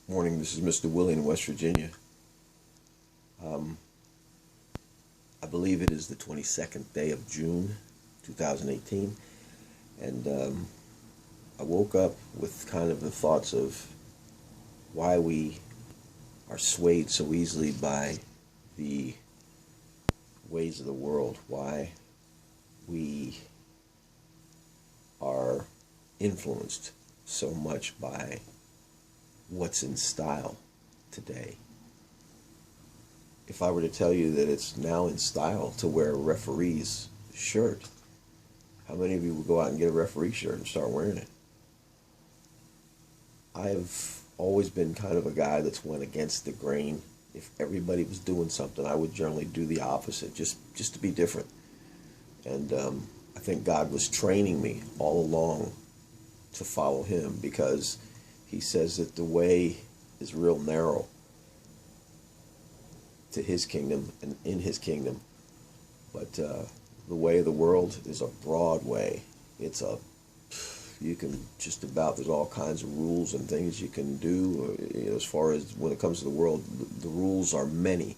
Morning, this is Mr. Willie in West Virginia. Um, I believe it is the 22nd day of June, 2018, and I woke up with kind of the thoughts of why we are swayed so easily by the ways of the world, why we are influenced so much by what's in style today. If I were to tell you that it's now in style to wear a referee's shirt, how many of you would go out and get a referee shirt and start wearing it? I've always been kind of a guy that's went against the grain. If everybody was doing something, I would generally do the opposite, just to be different. And I think God was training me all along to follow Him, because He says that the way is real narrow to His kingdom and in His kingdom, but the way of the world is a broad way. You can just about, there's all kinds of rules and things you can do. As far as when it comes to the world, the rules are many,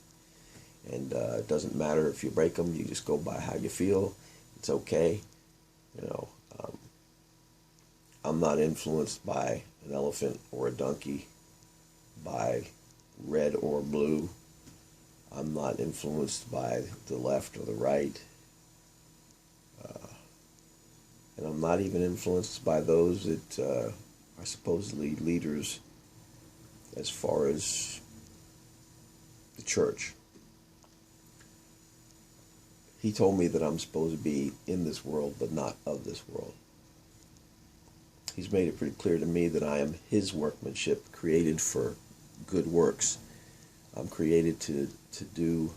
and it doesn't matter if you break them. You just go by how you feel. It's okay. You know, I'm not influenced by an elephant or a donkey, by red or blue. I'm not influenced by the left or the right. And I'm not even influenced by those that are supposedly leaders as far as the church. He told me that I'm supposed to be in this world, but not of this world. He's made it pretty clear to me that I am His workmanship, created for good works. I'm created to do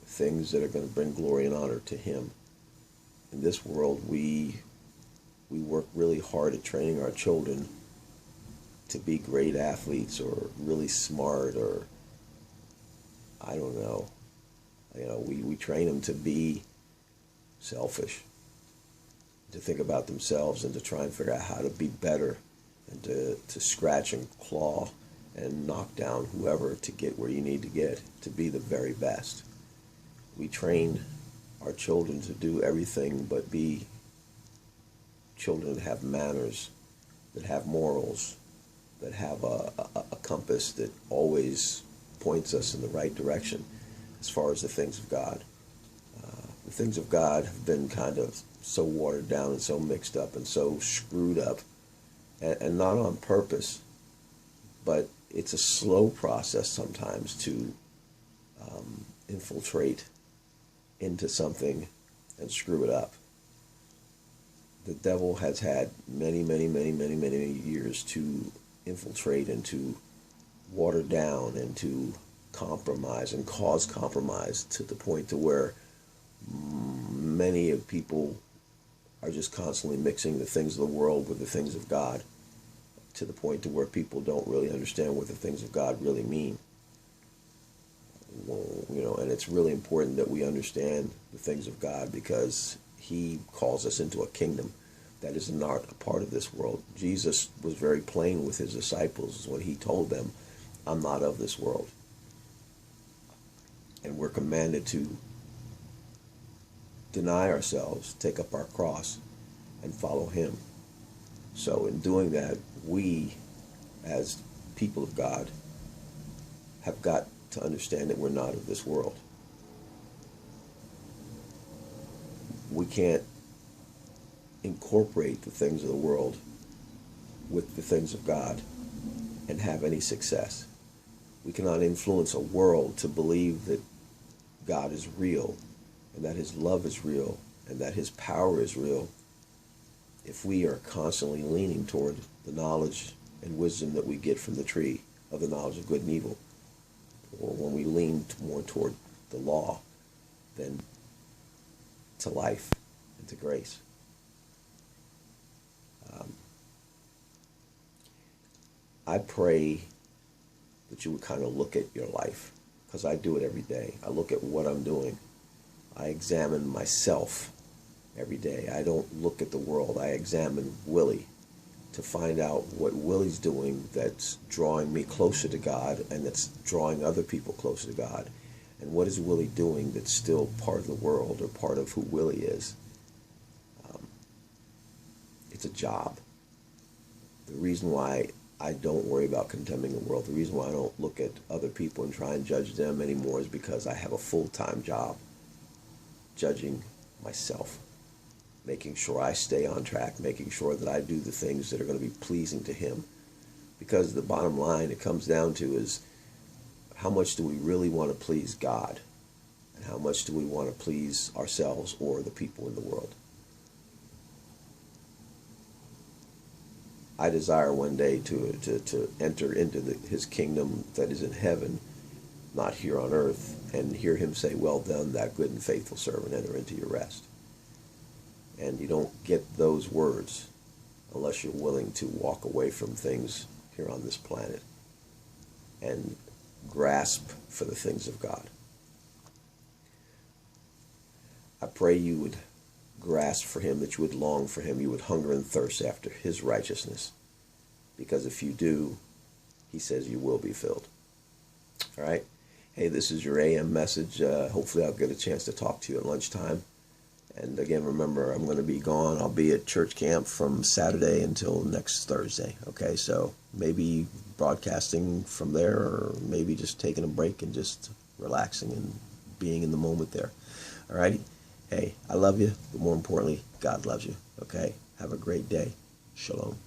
things that are going to bring glory and honor to Him. In this world, we work really hard at training our children to be great athletes or really smart, or I don't know. We train them to be selfish, to think about themselves, and to try and figure out how to be better, and to scratch and claw and knock down whoever to get where you need to get, to be the very best. We train our children to do everything but be children that have manners, that have morals, that have a compass that always points us in the right direction as far as the things of God. The things of God have been kind of so watered down and so mixed up and so screwed up, and not on purpose, but it's a slow process sometimes to infiltrate into something and screw it up. The devil has had many years to infiltrate and to water down and to compromise and cause compromise, to the point to where many of people are just constantly mixing the things of the world with the things of God, to the point to where people don't really understand what the things of God really mean. And it's really important that we understand the things of God, because He calls us into a kingdom that is not a part of this world. Jesus was very plain with His disciples when He told them, I'm not of this world. And we're commanded to deny ourselves, take up our cross, and follow Him. So in doing that, we, as people of God, have got to understand that we're not of this world. We can't incorporate the things of the world with the things of God and have any success. We cannot influence a world to believe that God is real, and that His love is real, and that His power is real, if we are constantly leaning toward the knowledge and wisdom that we get from the tree of the knowledge of good and evil, or when we lean more toward the law than to life and to grace. I pray that you would kind of look at your life, because I do it every day. I look at what I'm doing. I examine myself every day. I don't look at the world. I examine Willie. to find out what Willie's doing that's drawing me closer to God and that's drawing other people closer to God. And what is Willie doing that's still part of the world or part of who Willie is? It's a job. The reason why I don't worry about condemning the world, the reason why I don't look at other people and try and judge them anymore is because I have a full-time job judging myself, making sure I stay on track, making sure that I do the things that are going to be pleasing to Him. Because the bottom line it comes down to is, how much do we really want to please God? And how much do we want to please ourselves or the people in the world? I desire one day to enter into His kingdom that is in heaven, not here on earth, and hear Him say, "Well done, that good and faithful servant, enter into your rest." And you don't get those words unless you're willing to walk away from things here on this planet and grasp for the things of God. I pray you would grasp for Him, that you would long for Him, you would hunger and thirst after His righteousness. Because if you do, He says you will be filled. All right? Hey, this is your AM message. Hopefully I'll get a chance to talk to you at lunchtime. And again, remember, I'm going to be gone. I'll be at church camp from Saturday until next Thursday. Okay, so maybe broadcasting from there, or maybe just taking a break and just relaxing and being in the moment there. All righty? Hey, I love you, but more importantly, God loves you. Okay? Have a great day. Shalom.